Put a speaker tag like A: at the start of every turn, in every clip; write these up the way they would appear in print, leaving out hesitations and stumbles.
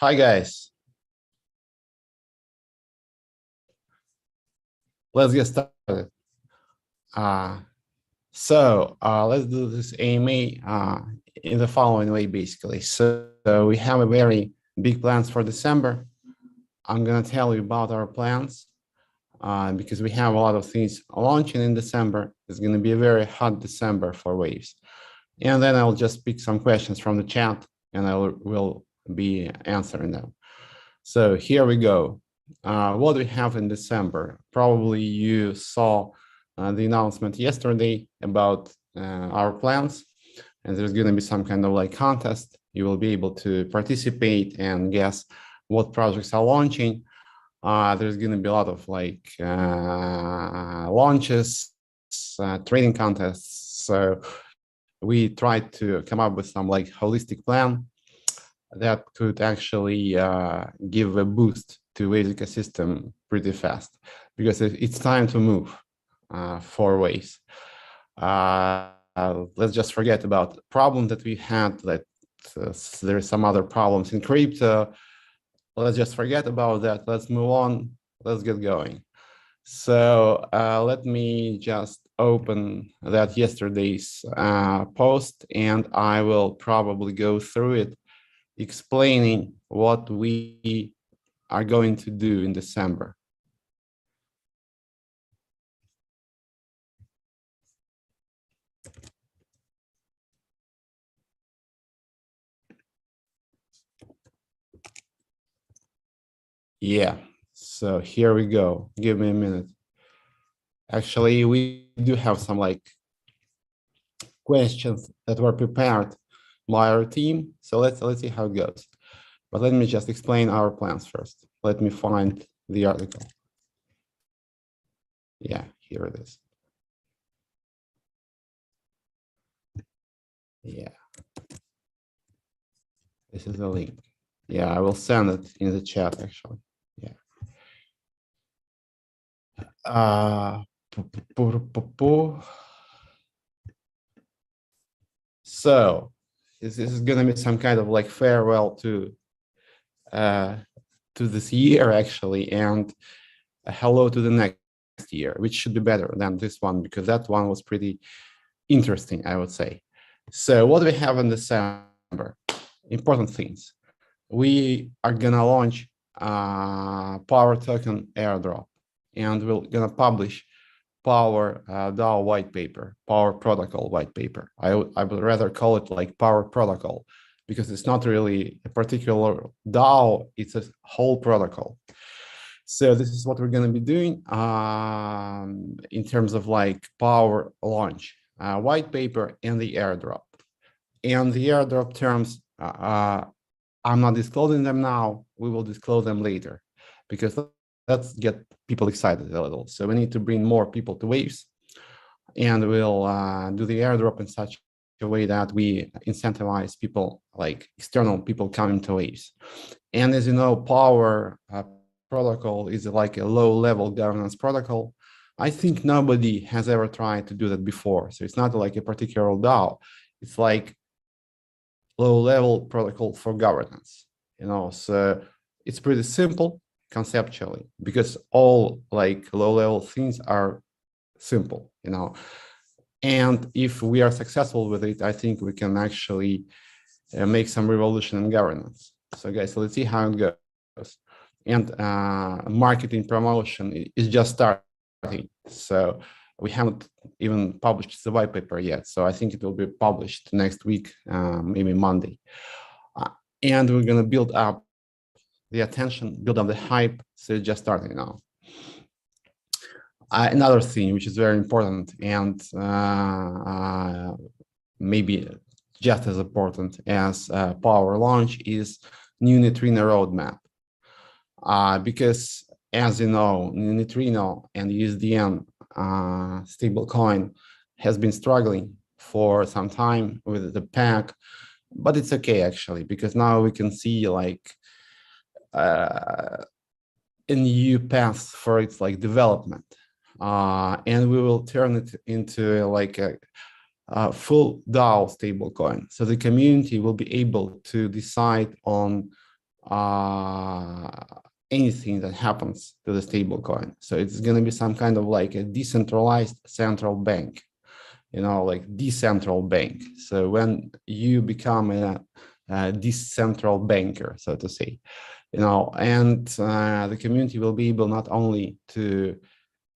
A: Hi guys, let's get started. Let's do this AMA in the following way, basically. So we have a very big plans for December. I'm gonna tell you about our plans because we have a lot of things launching in December. It's gonna be a very hot December for Waves. And then I'll just pick some questions from the chat and I will be answering them. So here we go. What do we have in December? Probably you saw the announcement yesterday about our plans, and there's going to be some kind of like contest. You will be able to participate and guess what projects are launching. There's going to be a lot of like launches, trading contests. So we tried to come up with some like holistic plan that could actually give a boost to Waves ecosystem pretty fast, because it's time to move for Waves. Let's just forget about the problem that we had, that there's some other problems in crypto. Let's just forget about that. Let's move on. Let's get going. So let me just open that yesterday's post, and I will probably go through it, explaining what we are going to do in December. Yeah, so here we go. Give me a minute. Actually, we do have some like questions that were prepared by our team. So let's see how it goes. But let me just explain our plans first. Let me find the article. Yeah, here it is. Yeah. This is the link. Yeah, I will send it in the chat actually. Yeah. So this is gonna be some kind of like farewell to this year actually, and a hello to the next year, which should be better than this one, because that one was pretty interesting, I would say. So what do we have in December? Important things. We are gonna launch Power Token airdrop, and we're gonna publish Power DAO white paper, Power Protocol white paper. I would rather call it like Power Protocol, because it's not really a particular DAO, it's a whole protocol. So this is what we're going to be doing in terms of like Power launch, white paper, and the airdrop. And the airdrop terms, I'm not disclosing them now. We will disclose them later, because let's get people excited a little. So we need to bring more people to Waves, and we'll do the airdrop in such a way that we incentivize people, like external people coming to Waves. And as you know, Power protocol is like a low-level governance protocol. I think nobody has ever tried to do that before. So it's not like a particular DAO. It's like low-level protocol for governance, you know. So it's pretty simple conceptually, because all like low-level things are simple, you know. And if we are successful with it, I think we can actually make some revolution in governance. So guys, let's see how it goes. And marketing promotion is just starting. So we haven't even published the white paper yet. So I think it will be published next week, maybe Monday. And we're going to build up the attention, build up the hype. So it's just starting now. Another thing which is very important, and maybe just as important as Power launch, is new Neutrino roadmap. because as you know, Neutrino and USDN stablecoin has been struggling for some time with the pack, but it's okay actually, because now we can see like a new path for its like development, and we will turn it into like a full DAO stablecoin. So the community will be able to decide on anything that happens to the stablecoin. So it's going to be some kind of like a decentralized central bank, like decentral bank. So when you become a decentral banker, so to say, and the community will be able not only to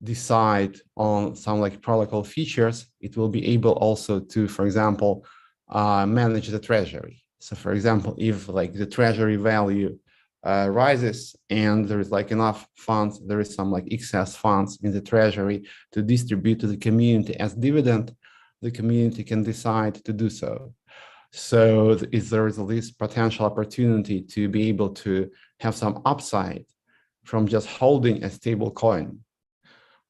A: decide on some like protocol features, it will be able also to, for example, manage the treasury. So for example, if like the treasury value rises and there is like enough funds, there is some like excess funds in the treasury to distribute to the community as dividend, the community can decide to do so. So if there is this potential opportunity to be able to have some upside from just holding a stable coin,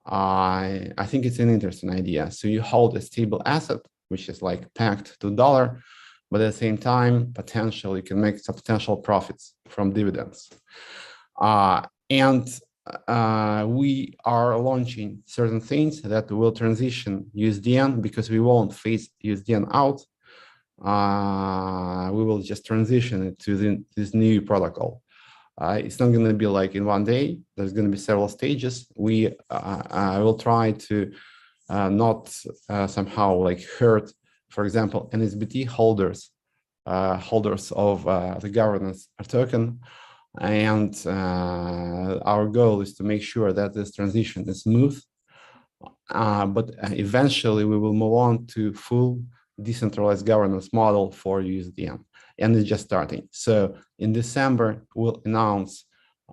A: I think it's an interesting idea. So you hold a stable asset, which is like pegged to dollar, but at the same time, potentially you can make substantial profits from dividends. And we are launching certain things that will transition USDN, because we won't phase USDN out. We will just transition it to this new protocol. It's not going to be like in one day. There's going to be several stages. We will try to not somehow like hurt, for example, NSBT holders of the governance token. And our goal is to make sure that this transition is smooth. But eventually we will move on to full decentralized governance model for USDN. And it's just starting. So in December, we'll announce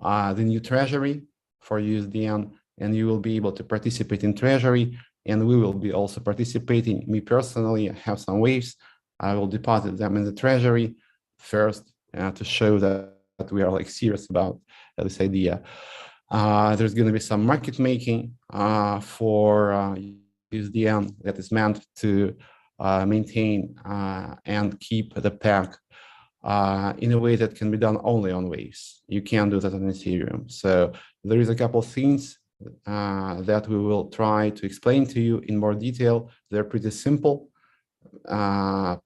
A: the new treasury for USDN, and you will be able to participate in treasury, and we will be also participating. Me personally, I have some waves. I will deposit them in the treasury first to show that we are like serious about this idea. There's going to be some market making for USDN that is meant to maintain and keep the pack in a way that can be done only on waves. You can't do that on Ethereum. So there is a couple of things that we will try to explain to you in more detail. They're pretty simple,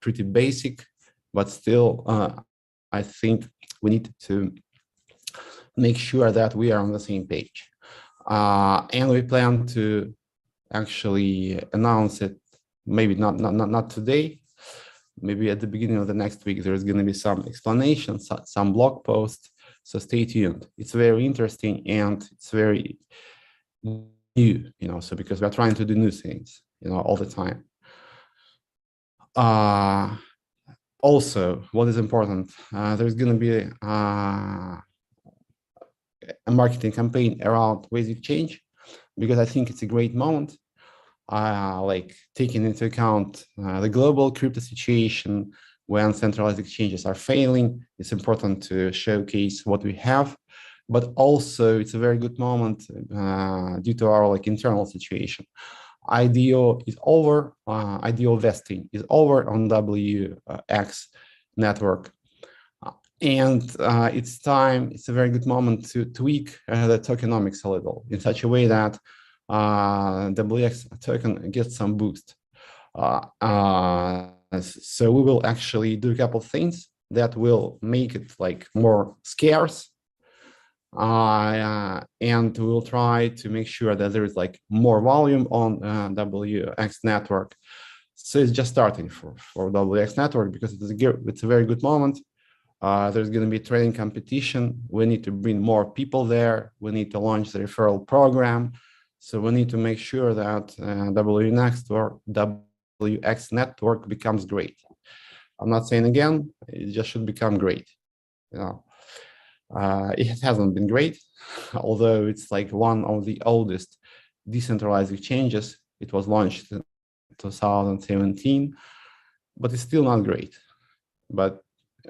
A: pretty basic, but still, I think we need to make sure that we are on the same page. And we plan to actually announce it, maybe not today, maybe at the beginning of the next week. There's going to be some explanations, some blog posts. So stay tuned. It's very interesting and it's very new, so because we're trying to do new things, all the time. Also, what is important, there's going to be a marketing campaign around Waves Exchange, because I think it's a great moment. Like taking into account the global crypto situation, when centralized exchanges are failing, it's important to showcase what we have. But also, it's a very good moment due to our internal situation. IDO is over. IDO vesting is over on WX network. And it's time, it's a very good moment to tweak the tokenomics a little in such a way that WX token gets some boost. So we will actually do a couple of things that will make it more scarce. And we'll try to make sure that there is more volume on WX network. So it's just starting for WX network, because it's a very good moment. There's going to be trading competition. We need to bring more people there. We need to launch the referral program. So we need to make sure that WX network becomes great. I'm not saying again, it just should become great. It hasn't been great, although it's one of the oldest decentralized exchanges. It was launched in 2017, but it's still not great. But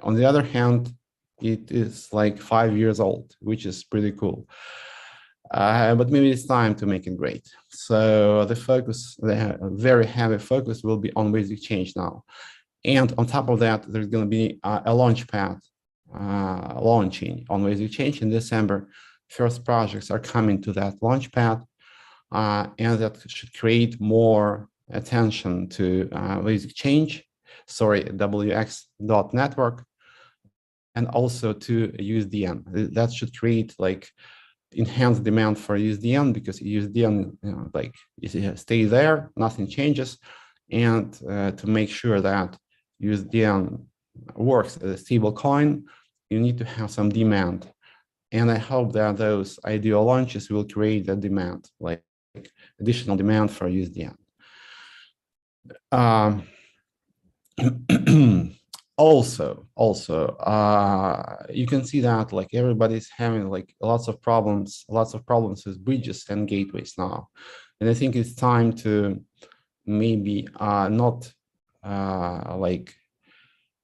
A: on the other hand, it is like 5 years old, which is pretty cool. But maybe it's time to make it great. So the focus, the very heavy focus will be on basic change now. And on top of that, there's going to be a launch pad launching on basic change in December. First projects are coming to that launch pad, and that should create more attention to basic change, WX.network, and also to USDN. That should create like enhanced demand for USDN, because USDN like stay there, nothing changes, and to make sure that USDN works as a stable coin, you need to have some demand. And I hope that those ideal launches will create that demand, like additional demand for USDN. Also, you can see that like everybody's having like lots of problems with bridges and gateways now. And I think it's time to maybe not like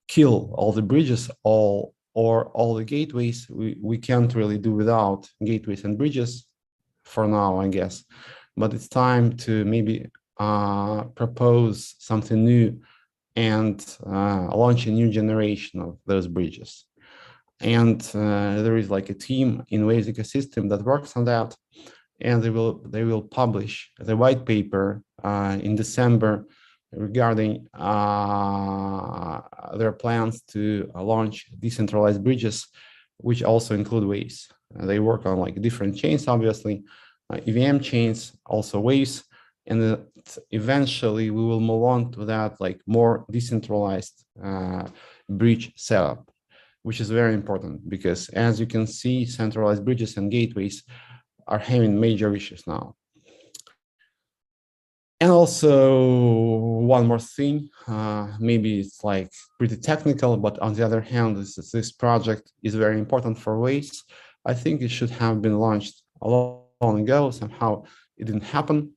A: kill all the bridges or all the gateways. We can't really do without gateways and bridges for now, I guess. But it's time to maybe propose something new and launch a new generation of those bridges. And there is like a team in Waves ecosystem that works on that, and they will publish the white paper in December regarding their plans to launch decentralized bridges, which also include Waves. They work on like different chains, obviously, EVM chains, also Waves, and eventually we will move on to that like more decentralized bridge setup, which is very important, because as you can see, centralized bridges and gateways are having major issues now. And also one more thing, maybe it's like pretty technical, but on the other hand, this project is very important for Waves. I think it should have been launched a long ago. Somehow it didn't happen,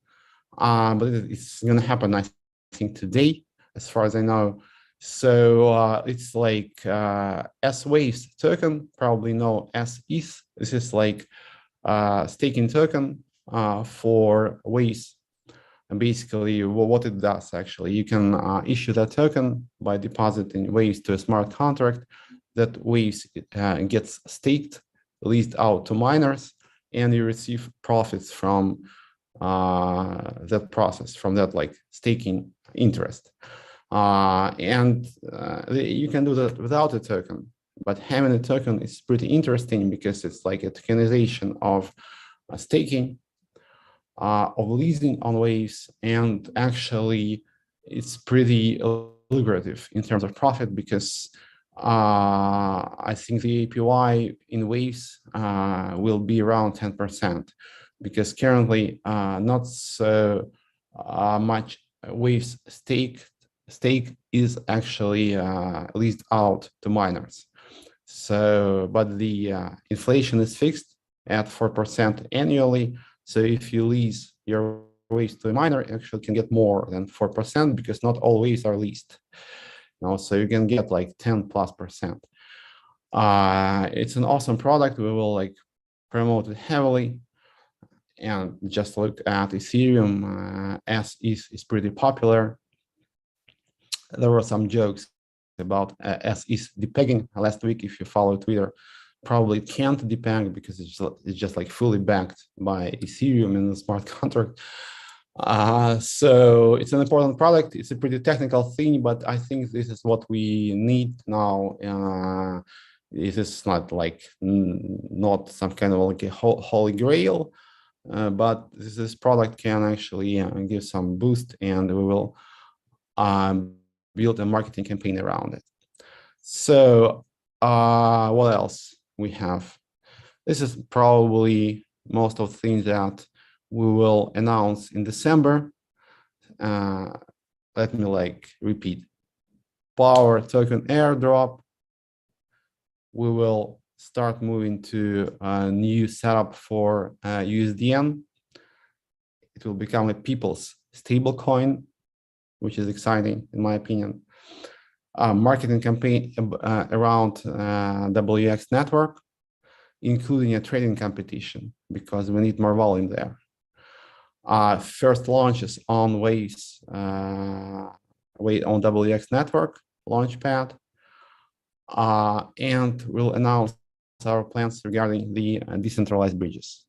A: but it's going to happen, I think, today, as far as I know. So it's like S-Waves token, probably know as ETH. This is like staking token for Waves. And basically, what it does, actually, you can issue that token by depositing Waves to a smart contract. That Waves gets staked, leased out to miners, and you receive profits from that process, from that like staking interest. And you can do that without a token, but having a token is pretty interesting, because it's like a tokenization of staking, of leasing on Waves, and actually it's pretty lucrative in terms of profit, because I think the APY in Waves will be around 10%, because currently not so much Waves stake is actually leased out to miners. So, but the inflation is fixed at 4% annually. So if you lease your Waves to a miner, you actually can get more than 4%, because not all Waves are leased. So you can get like 10+%. It's an awesome product. We will like promote it heavily. And just look at Ethereum, as is pretty popular. There were some jokes about as is depegging last week. If you follow Twitter, probably can't depeg, because it's just like fully backed by Ethereum in the smart contract. So it's an important product. It's a pretty technical thing, but I think this is what we need now. This is not like not some kind of like a holy grail, but this product can actually give some boost, and we will build a marketing campaign around it. So what else we have? This is probably most of the things that we will announce in December. Let me like repeat. Power token airdrop. We will start moving to a new setup for USDN. It will become a people's stablecoin, which is exciting in my opinion. marketing campaign around WX network, including a trading competition, because we need more volume there. First launches on Waves, on WX network launchpad, and we'll announce our plans regarding the decentralized bridges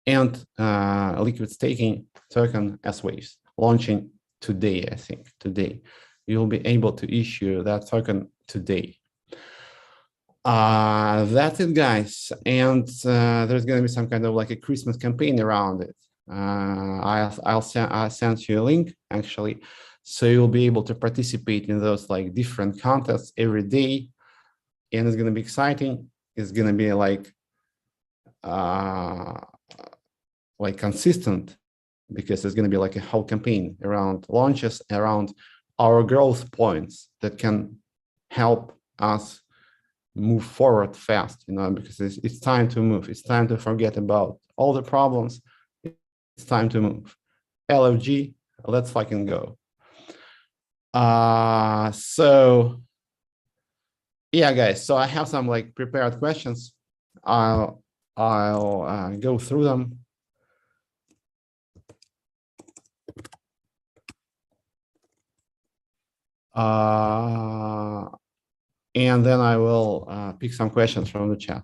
A: and liquid staking token as Waves, launching today, I think, today. You'll be able to issue that token today. That's it, guys. And there's going to be some kind of like a Christmas campaign around it. I'll send you a link, actually, so you'll be able to participate in those like different contests every day. And it's going to be exciting. It's going to be like consistent, because there's going to be like a whole campaign around launches, around our growth points that can help us move forward fast, because it's time to move. It's time to forget about all the problems. It's time to move. LFG, let's fucking go. So yeah, guys, so I have some like prepared questions. I'll go through them. And then I will pick some questions from the chat.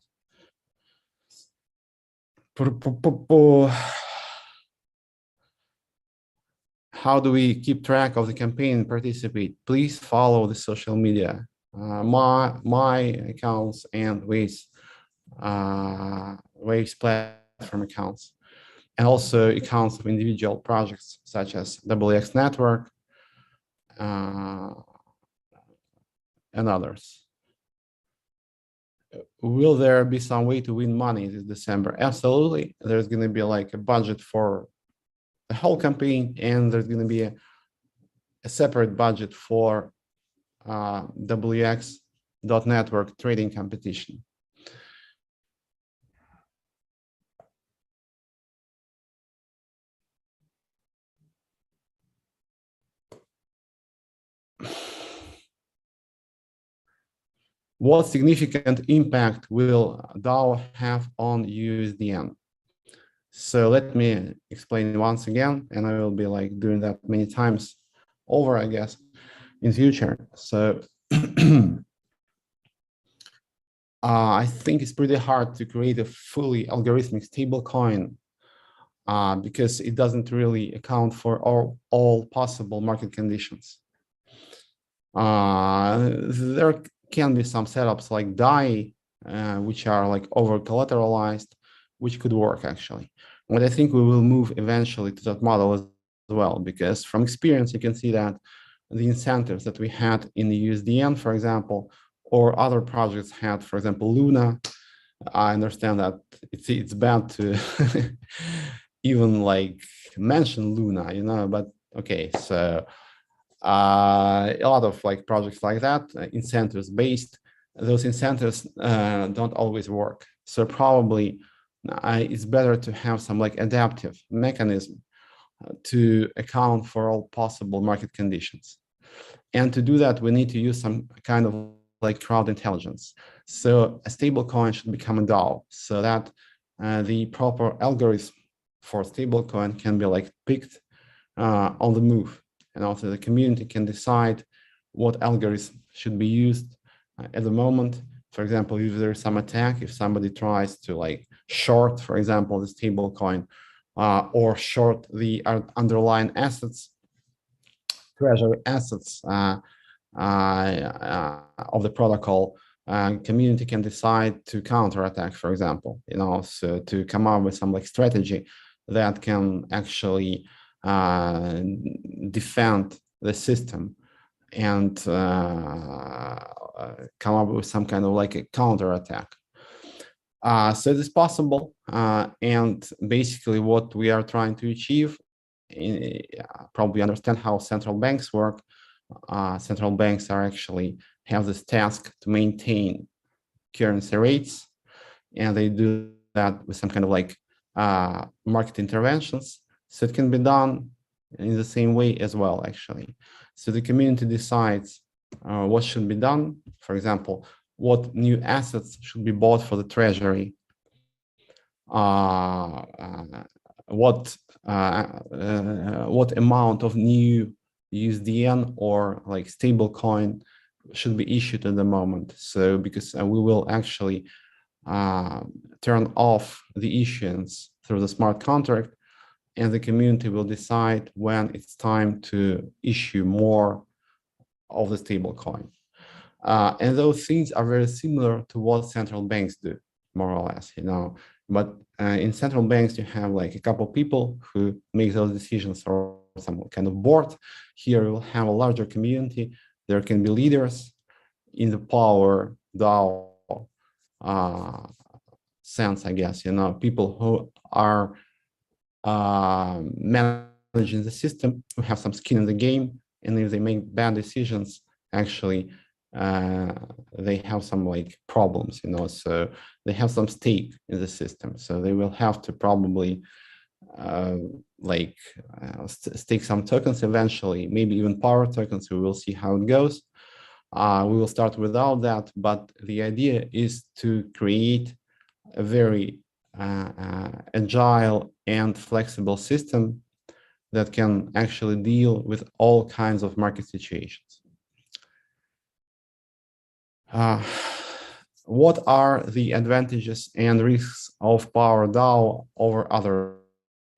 A: How do we keep track of the campaign and participate? Please follow the social media, my accounts and Waves platform accounts, and also accounts of individual projects such as WX Network and others. Will there be some way to win money this December? Absolutely. There's going to be like a budget for the whole campaign, and there's going to be a separate budget for WX.network trading competition. What significant impact will DAO have on USDN? So let me explain once again, and I will be like doing that many times over, I guess, in future. So I think it's pretty hard to create a fully algorithmic stablecoin because it doesn't really account for all possible market conditions. There can be some setups like DAI, which are like over collateralized, which could work actually. But I think we will move eventually to that model as well, because from experience, you can see that the incentives that we had in the USDN, for example, or other projects had, for example, Luna. I understand that it's bad to even like mention Luna, but okay, so a lot of like projects like that, incentives based, those incentives don't always work. So probably it's better to have some like adaptive mechanism to account for all possible market conditions. And to do that, we need to use some kind of like crowd intelligence. So a stable coin should become a DAO, so that the proper algorithm for stable coin can be like picked on the move. And also the community can decide what algorithm should be used at the moment. For example, if there's some attack, if somebody tries to like short, for example, the stable coin or short the underlying assets, treasury assets of the protocol, community can decide to counterattack, for example, so to come up with some like strategy that can actually defend the system and come up with some kind of like a counterattack. So it is possible, and basically what we are trying to achieve, probably understand how central banks work. Central banks are actually have this task to maintain currency rates, and they do that with some kind of like market interventions. So it can be done in the same way as well, actually. So the community decides what should be done. For example, what new assets should be bought for the treasury, what amount of new USDN or like stable coin should be issued at the moment. So because we will actually turn off the issuance through the smart contract, and the community will decide when it's time to issue more of the stable coin. And those things are very similar to what central banks do, more or less, But in central banks, you have like a couple of people who make those decisions or some kind of board. Here, we'll have a larger community. There can be leaders in the power DAO sense, I guess, people who are managing the system, who have some skin in the game, and if they make bad decisions, actually they have some like problems, so they have some stake in the system, so they will have to probably stake some tokens eventually, maybe even power tokens. We will see how it goes. We will start without that, but the idea is to create a very agile and flexible system that can actually deal with all kinds of market situations. What are the advantages and risks of Power DAO over other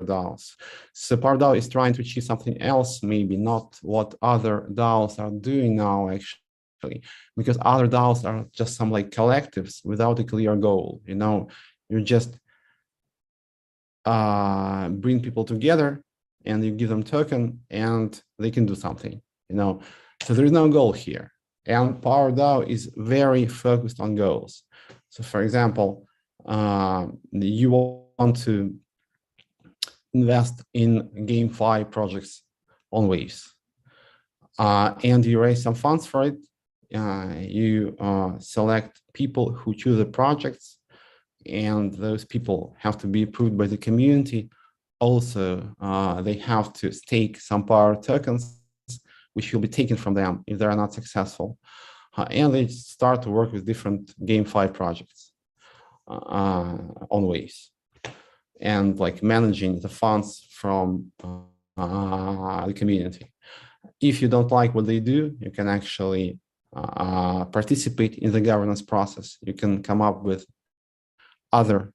A: DAOs? So Power DAO is trying to achieve something else, maybe not what other DAOs are doing now, actually, because other DAOs are just some like collectives without a clear goal. You just bring people together and you give them token and they can do something, so there is no goal here. And Power DAO is very focused on goals. So for example, you want to invest in GameFi projects on Waves, and you raise some funds for it. You select people who choose the projects, and those people have to be approved by the community. Also, they have to stake some power tokens, which will be taken from them if they are not successful. And they start to work with different GameFi projects on Waves, and like managing the funds from the community. If you don't like what they do, you can actually participate in the governance process. You can come up with other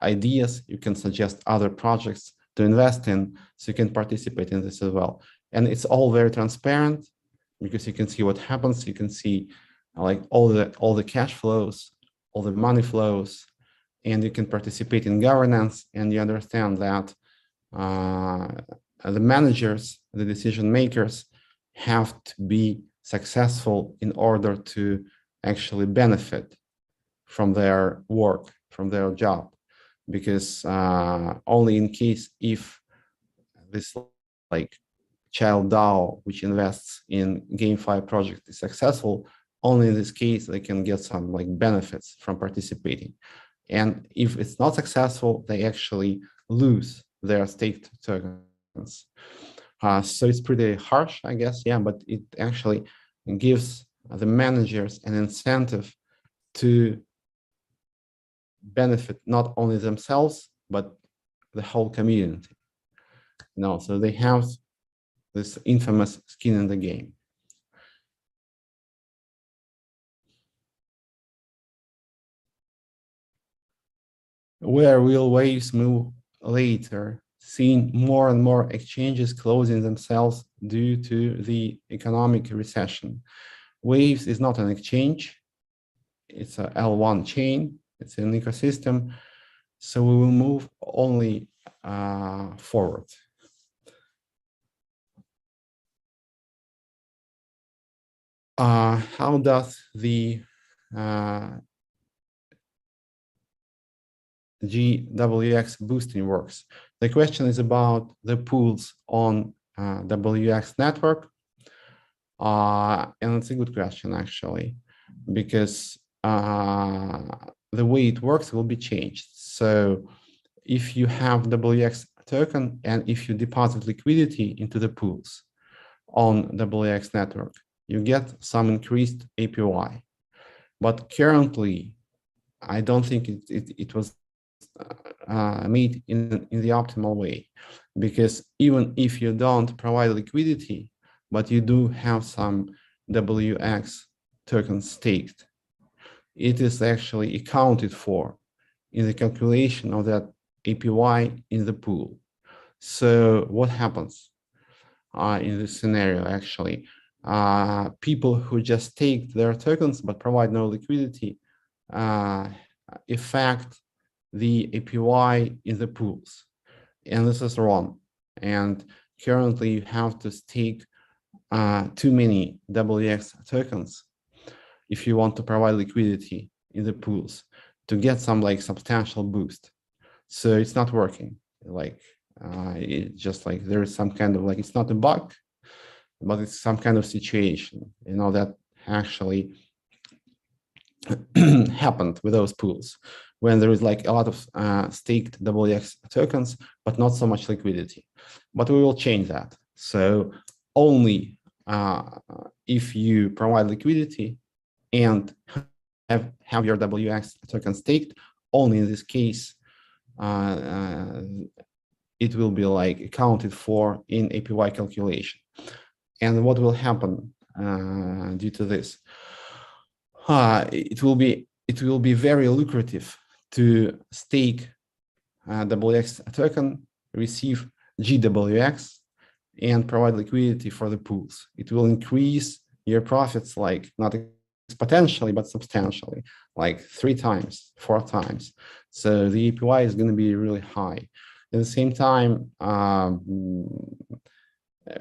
A: ideas. You can suggest other projects to invest in, so you can participate in this as well. And it's all very transparent because you can see what happens. You can see like all the cash flows, all the money flows, and you can participate in governance, and you understand that the managers, the decision makers, have to be successful in order to actually benefit from their work, from their job, because only in case if this like child DAO, which invests in GameFi project, is successful, only in this case they can get some like benefits from participating. And if it's not successful, they actually lose their staked tokens. So it's pretty harsh, I guess, yeah, but it actually gives the managers an incentive to benefit not only themselves, but the whole community. So they have this infamous skin in the game. Where will Waves move later? Seeing more and more exchanges closing themselves due to the economic recession. Waves is not an exchange. It's a L1 chain. It's an ecosystem. So we will move only forward. How does the GWX boosting works? The question is about the pools on WX network. And it's a good question, actually, because the way it works will be changed. So if you have WX token and if you deposit liquidity into the pools on WX network, you get some increased APY. But currently, I don't think it was made in the optimal way, because even if you don't provide liquidity, but you do have some WX tokens staked, it is actually accounted for in the calculation of that APY in the pool. So what happens in this scenario? Actually, people who just take their tokens but provide no liquidity affect the APY in the pools, and this is wrong. And currently, you have to stake too many WX tokens if you want to provide liquidity in the pools to get some like substantial boost. So it's not working. Like it's just like there is some kind of like, it's not a bug, but it's some kind of situation, you know, that actually happened with those pools when there is like a lot of staked WX tokens, but not so much liquidity. But we will change that. So only if you provide liquidity and have your WX token staked, only in this case, it will be like accounted for in APY calculation. And what will happen due to this? It will be very lucrative to stake WX token, receive GWX, and provide liquidity for the pools. It will increase your profits, like not exponentially, but substantially, like 3 times, 4 times. So the APY is going to be really high. At the same time,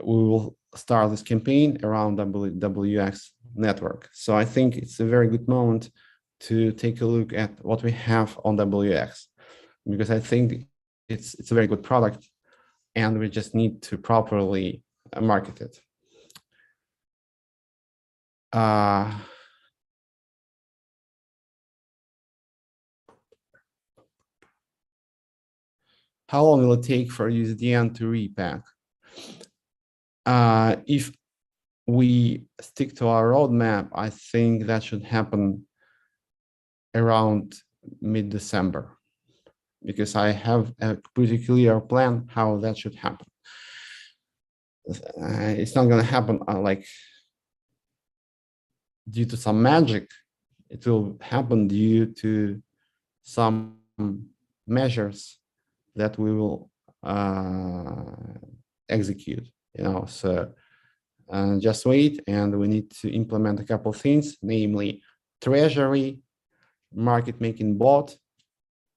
A: we will start this campaign around WX network. So I think it's a very good moment to take a look at what we have on WX, because I think it's a very good product and we just need to properly market it. How long will it take for USDN to repack? If we stick to our roadmap, I think that should happen around mid-December, because I have a pretty clear plan how that should happen. It's not going to happen like due to some magic. It will happen due to some measures that we will execute, you know. So just wait, and we need to implement a couple of things, namely treasury, market making bot,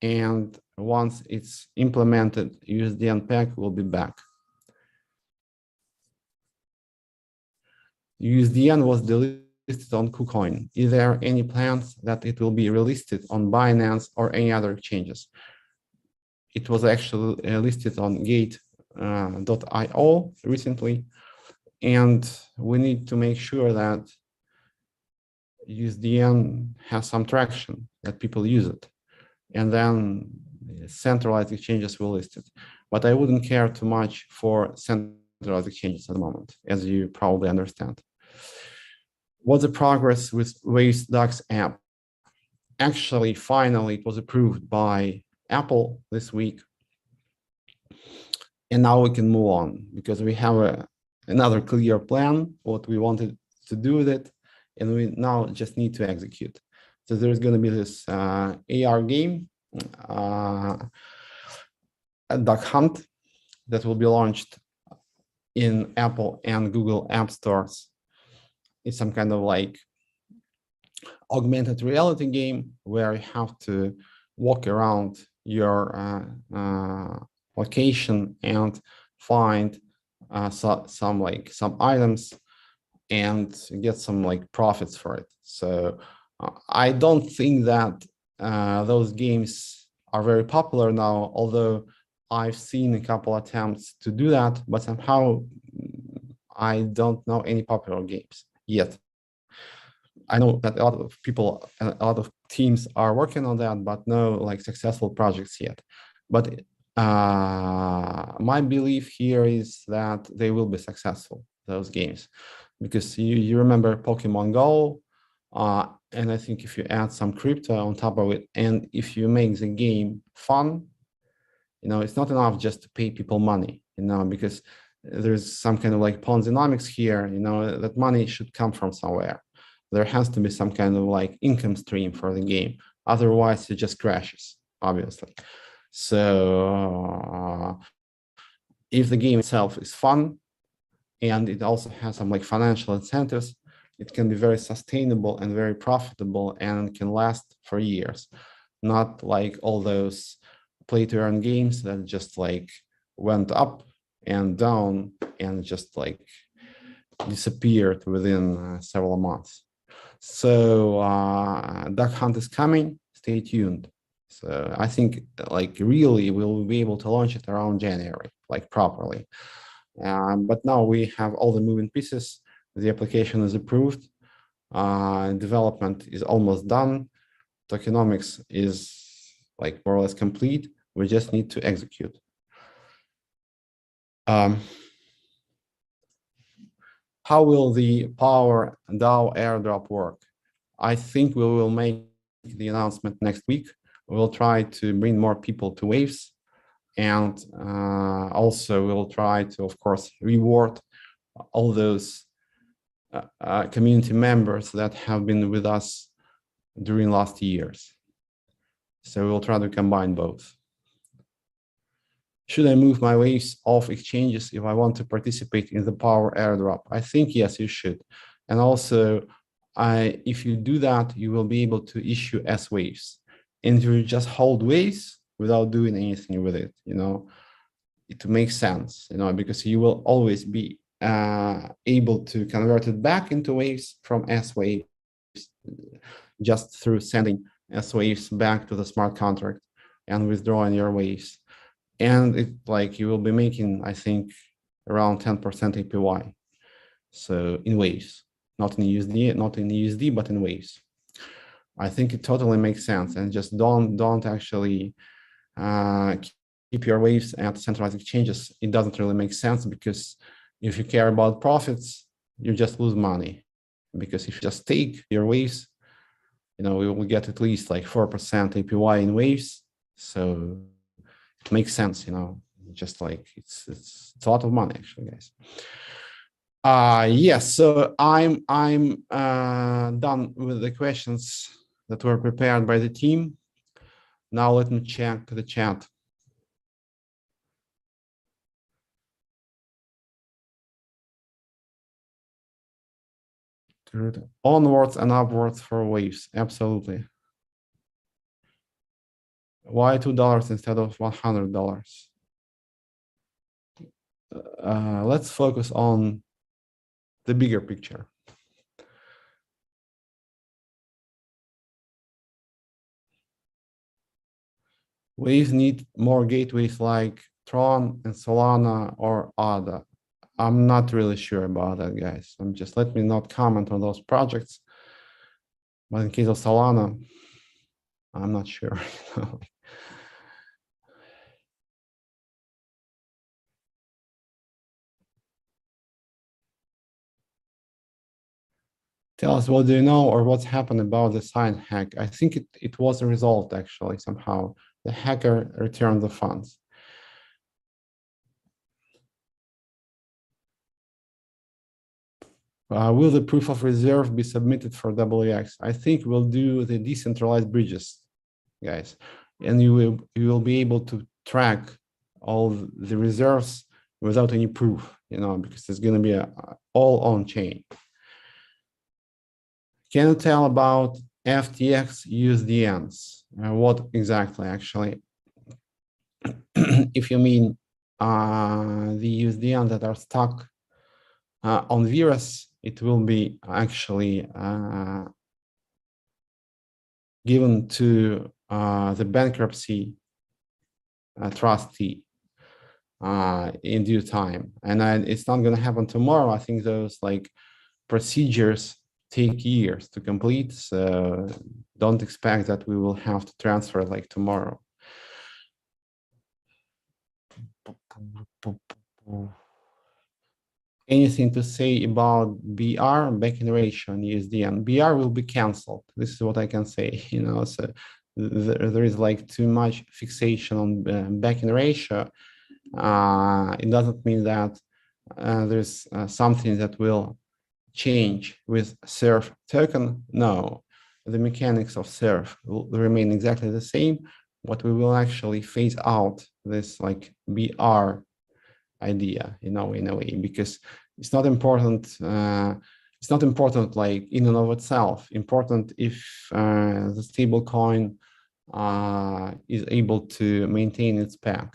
A: and once it's implemented, USDN pack will be back. USDN was delisted on KuCoin. Is there any plans that it will be relisted on Binance or any other exchanges? It was actually listed on Gate.io recently, and we need to make sure that USDN has some traction, that people use it, and then centralized exchanges will list it. But I wouldn't care too much for centralized exchanges at the moment, as you probably understand. What's the progress with Waste Docs app? Actually, finally, it was approved by Apple this week. And now we can move on, because we have another clear plan, what we wanted to do with it, and we now just need to execute. So there's going to be this AR game, a Duck Hunt, that will be launched in Apple and Google App Stores. It's some kind of like augmented reality game where you have to walk around your location and find some items and get some like profits for it. So I don't think that those games are very popular now, although I've seen a couple attempts to do that, but somehow I don't know any popular games yet. I know that a lot of people and a lot of teams are working on that, but no like successful projects yet. But my belief here is that they will be successful, those games, because you remember Pokemon Go, and I think if you add some crypto on top of it, and if you make the game fun, it's not enough just to pay people money, because there's some kind of like Ponzi-nomics here, that money should come from somewhere. There has to be some kind of like income stream for the game. Otherwise, it just crashes, obviously. So if the game itself is fun and it also has some like financial incentives, it can be very sustainable and very profitable and can last for years. Not like all those play to earn games that just like went up and down and just like disappeared within several months. So Duck Hunt is coming, stay tuned. So I think like really we'll be able to launch it around January, like properly. But now we have all the moving pieces. The application is approved. Development is almost done. Tokenomics is like more or less complete. We just need to execute. How will the Power DAO airdrop work? I think we will make the announcement next week. We'll try to bring more people to Waves. And also we'll try to, of course, reward all those community members that have been with us during last years. So we'll try to combine both. Should I move my Waves off exchanges if I want to participate in the Power airdrop? I think yes, you should. And also, if you do that, you will be able to issue S Waves. And you just hold Waves without doing anything with it, it makes sense, because you will always be able to convert it back into Waves from S Waves just through sending S Waves back to the smart contract and withdrawing your Waves. And it like you will be making, I think, around 10% APY. So in Waves, not in USD, but in Waves. I think it totally makes sense, and just don't actually keep your Waves at centralized exchanges. It doesn't really make sense, because if you care about profits, you just lose money. Because if you just take your Waves, we will get at least like 4% APY in Waves. So it makes sense, just like it's a lot of money actually, guys. Yes, so I'm done with the questions that were prepared by the team. Now let me check the chat. Onwards and upwards for Waves, absolutely. Why $2 instead of $100? Let's focus on the bigger picture. Waves need more gateways like Tron and Solana or ADA. I'm not really sure about that, guys. Let me not comment on those projects. But in case of Solana, I'm not sure. Tell us, what do you know or what's happened about the sign hack? I think it was resolved actually somehow. The hacker returned the funds. Will the proof of reserve be submitted for WX? I think we'll do the decentralized bridges, guys, and you will be able to track all the reserves without any proof, because it's going to be all on chain. Can you tell about FTX USDNs? What exactly, actually? If you mean the USDN that are stuck on Virus, it will be actually given to the bankruptcy trustee in due time. And it's not going to happen tomorrow. I think those like procedures take years to complete. So don't expect that we will have to transfer like tomorrow. Anything to say about BR, backing ratio, and USDN? BR will be canceled. This is what I can say. So there is like too much fixation on backing ratio. It doesn't mean that there's something that will change with SURF token. No, the mechanics of SURF will remain exactly the same. What we will actually phase out this like BR idea, in a way, because it's not important. It's not important like in and of itself. Important if the stable coin is able to maintain its peg.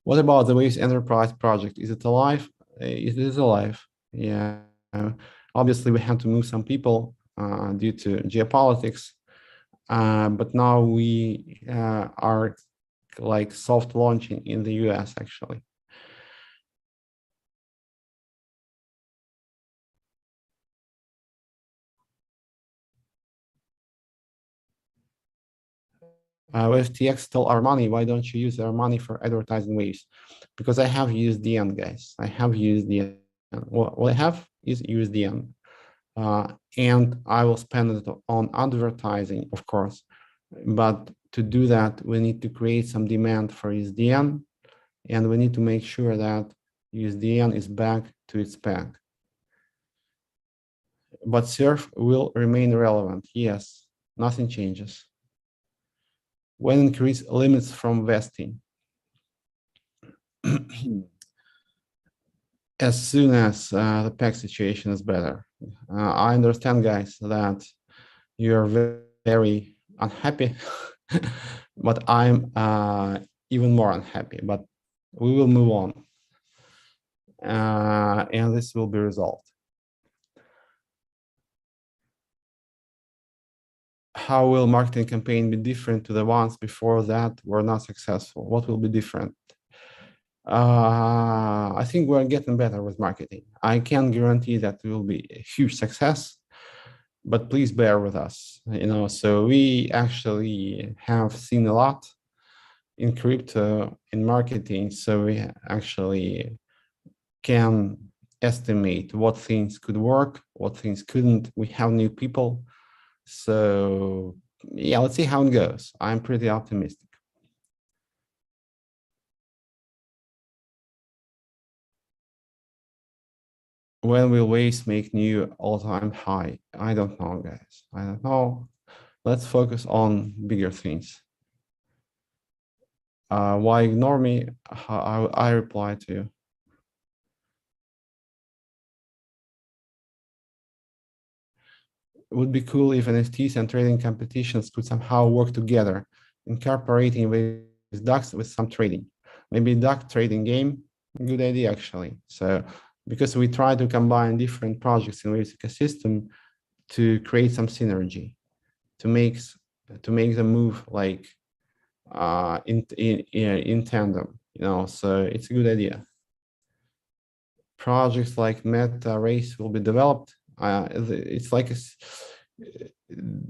A: What about the Waves Enterprise project? Is it alive? It is alive. Yeah. Obviously, we had to move some people due to geopolitics, but now we are like soft launching in the US actually. With TX still our money, why don't you use our money for advertising Waves? Because I have USDN, guys. I have USDN. What I have is USDN. And I will spend it on advertising, of course. But to do that, we need to create some demand for USDN, and we need to make sure that USDN is back to its peg. But SURF will remain relevant. Yes, nothing changes. When increase limits from vesting. As soon as the peg situation is better. I understand, guys, that you're very unhappy, but I'm even more unhappy, but we will move on. And this will be resolved. How will marketing campaign be different to the ones before that were not successful? What will be different? I think we're getting better with marketing. I can't guarantee that it will be a huge success, but please bear with us. So we actually have seen a lot in crypto in marketing, so we actually can estimate what things could work, what things couldn't. We have new people, so yeah, let's see how it goes. I'm pretty optimistic. When will Waves make new all-time high? I don't know, guys. I don't know. Let's focus on bigger things. Why ignore me? I reply to you. It would be cool if NFTs and trading competitions could somehow work together, incorporating with DAX with some trading. Maybe DAX trading game, good idea actually. So because we try to combine different projects in Waves ecosystem to create some synergy, to make the move like in tandem, so it's a good idea. Projects like Meta Race will be developed. It's like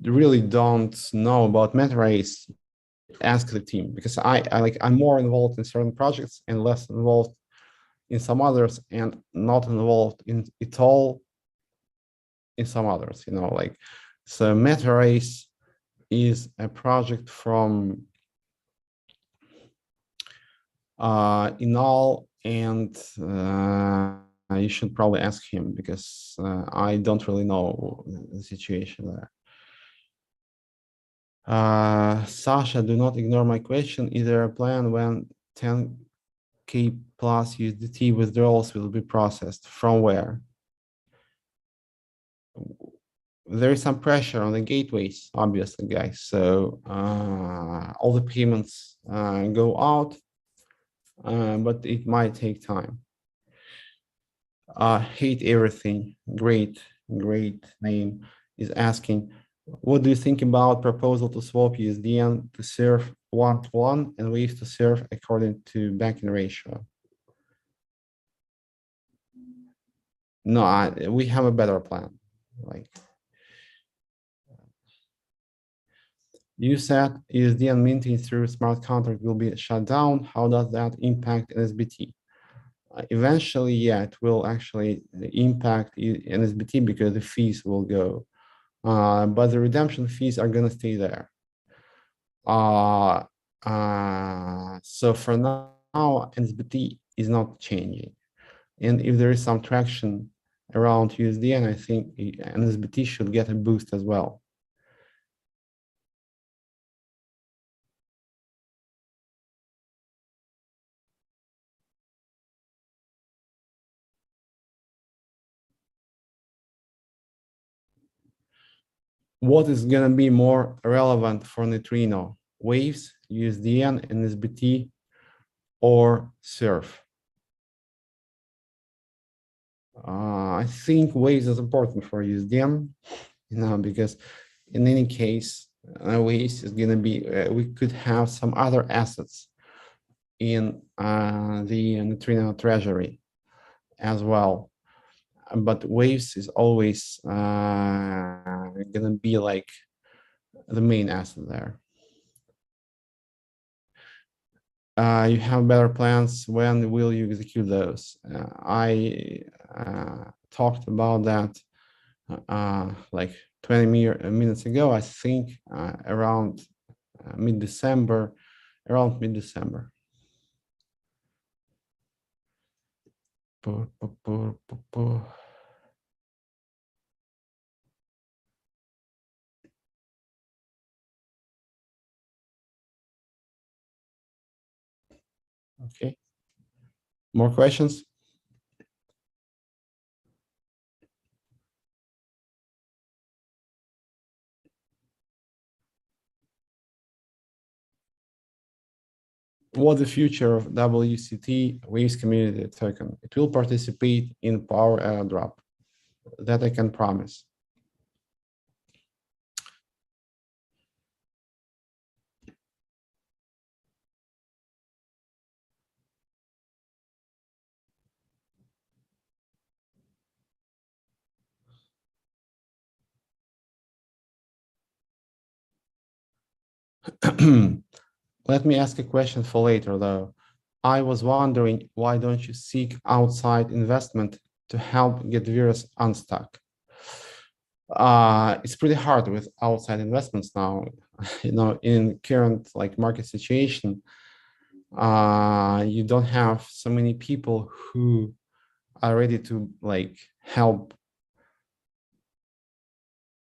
A: really don't know about Meta Race. Ask the team, because I'm more involved in certain projects and less involved in some others, and not involved in it all in some others. So Meta Race is a project from Inal, and you should probably ask him, because I don't really know the situation there. Sasha, do not ignore my question. Is there a plan when 10K plus USDT withdrawals will be processed? From where? There is some pressure on the gateways, obviously, guys. So all the payments go out, but it might take time. Hate everything. Great name is asking, what do you think about proposal to swap USDN to serve 1-to-1 and ways to serve according to banking ratio? No, we have a better plan. Like, You said USDN minting through smart contract will be shut down. How does that impact NSBT? Eventually, yeah, it will actually impact NSBT because the fees will go, but the redemption fees are going to stay there. So for now, NSBT is not changing. And if there is some traction around USDN, I think NSBT should get a boost as well. What is going to be more relevant for Neutrino? Waves, USDN, NSBT, or Surf? I think Waves is important for USDN, because in any case, Waves is going to be, we could have some other assets in the Neutrino treasury as well. But Waves is always going to be like the main asset there. You have better plans. When will you execute those? I talked about that like 20 minutes ago. I think around mid-December, Okay. More questions? What the future of WCT Waves Community Token? It will participate in Power Airdrop. That I can promise. Let me ask a question for later, though. I was wondering, why don't you seek outside investment to help get Virus unstuck? It's pretty hard with outside investments now. In current market situation, you don't have so many people who are ready to help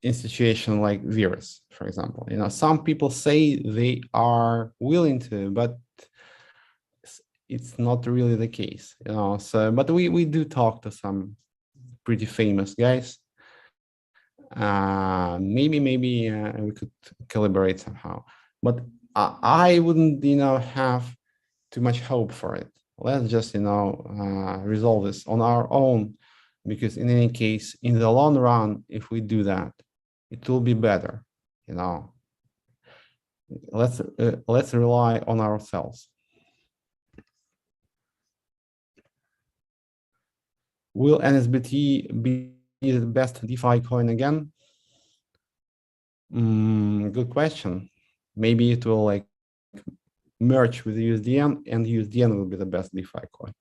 A: in situation like Virus, for example. Some people say they are willing to, but it's not really the case. But we do talk to some pretty famous guys. Maybe we could collaborate somehow, but I wouldn't have too much hope for it. Let's just resolve this on our own, because in any case, in the long run, if we do that, it will be better. Let's rely on ourselves. Will NSBT be the best DeFi coin again? Good question. Maybe it will merge with USDN, and USDN will be the best DeFi coin.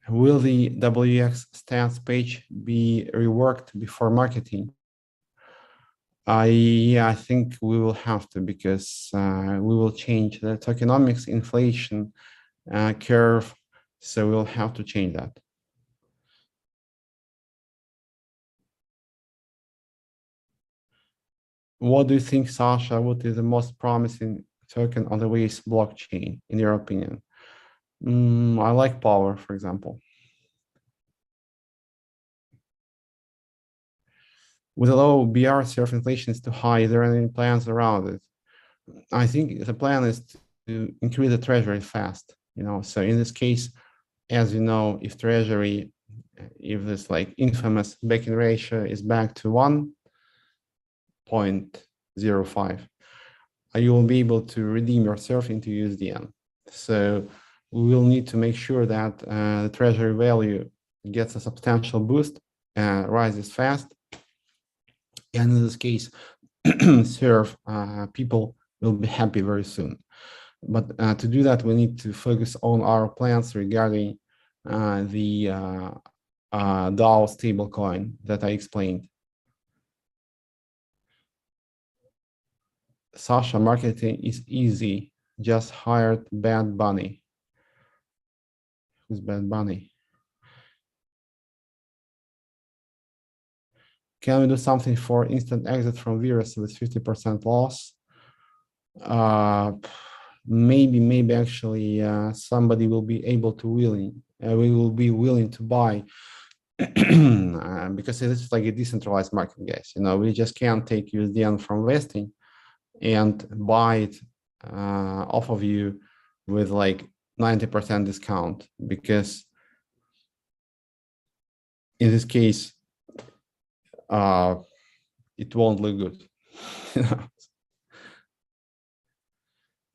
A: Will the WX stance page be reworked before marketing? Yeah, I think we will have to, because we will change the tokenomics inflation curve, so we'll have to change that. What do you think, Sasha? What is the most promising token on the Waves blockchain, in your opinion? I like Power, for example. With a low BR, surf inflation is too high. Is there any plans around it? I think the plan is to increase the treasury fast. So in this case, as you know, if treasury, if this infamous backing ratio is back to 1.05, you will be able to redeem your surf into USDN. So we will need to make sure that the treasury value gets a substantial boost rises fast. And in this case, serve people will be happy very soon. But to do that, we need to focus on our plans regarding the DAO stablecoin that I explained. Sasha, marketing is easy. Just hired Bad Bunny. Who's Bad Bunny? Can we do something for instant exit from virus with 50% loss? Maybe actually somebody will be able to we will be willing to buy because it's like a decentralized market, guys. We just can't take USDN from vesting and buy it off of you with like 90% discount, because in this case it won't look good.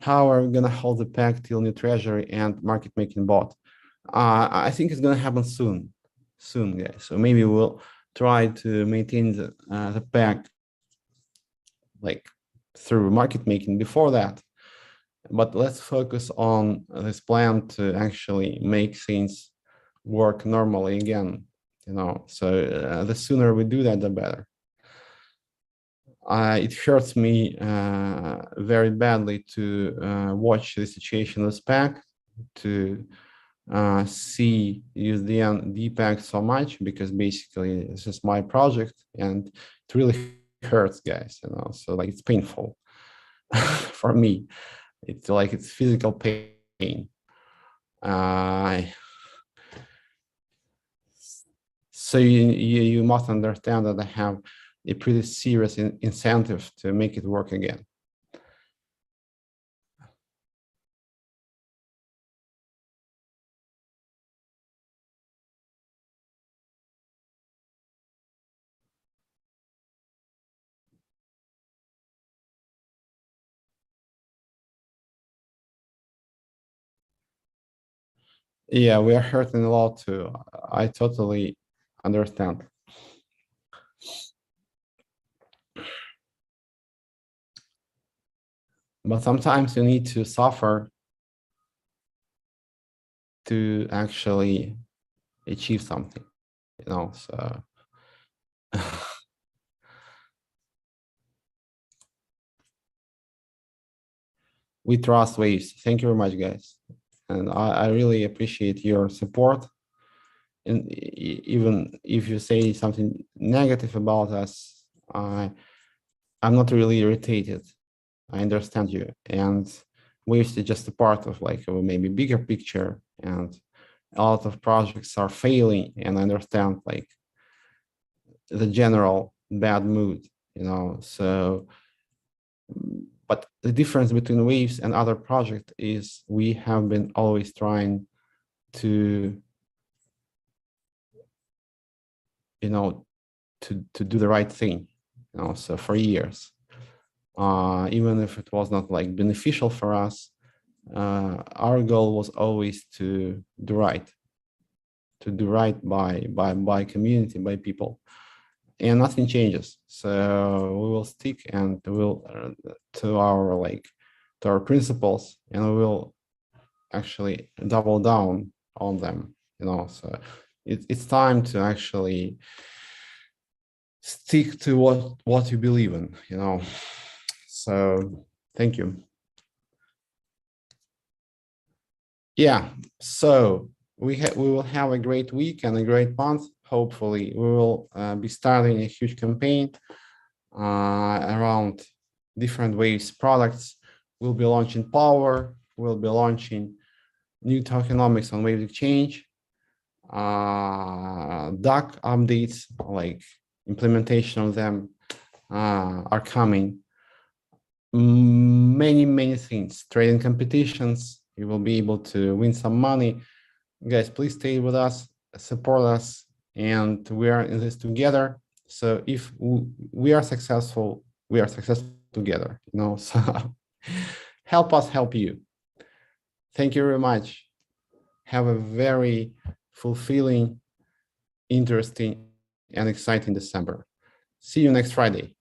A: How are we gonna hold the pack till new treasury and market making bot? I think it's gonna happen soon, guys. So maybe we'll try to maintain the pack like through market making before that. But let's focus on this plan to actually make things work normally again. So the sooner we do that, the better. It hurts me very badly to watch the situation of SPAC, to see USDN depack so much, because basically this is my project and it really hurts, guys. So like it's painful for me. It's like it's physical pain. So you must understand that I have a pretty serious incentive to make it work again. Yeah, we are hurting a lot too. I totally understand. But sometimes you need to suffer to actually achieve something, so. We trust Waves. Thank you very much, guys. And I really appreciate your support. And even if you say something negative about us, I'm not really irritated. I understand you. And Waves is just a part of like a maybe bigger picture, and a lot of projects are failing, and I understand like the general bad mood, so. But the difference between Waves and other projects is we have been always trying to, to do the right thing, so for years, even if it was not like beneficial for us, our goal was always to do right, by community, by people. And nothing changes. So we will stick and we'll to our principles, and we will actually double down on them. So it's time to actually stick to what you believe in. So thank you. Yeah. So we will have a great week and a great month. Hopefully, we will be starting a huge campaign around different Waves products. We'll be launching Power. We'll be launching new tokenomics on Waves Exchange. DAC updates, like implementation of them, are coming. Many things. Trading competitions. You will be able to win some money. Guys, please stay with us, support us, and we are in this together. So if we are successful, we are successful together, so help us help you. Thank you very much. Have a very fulfilling, interesting and exciting December. See you next Friday.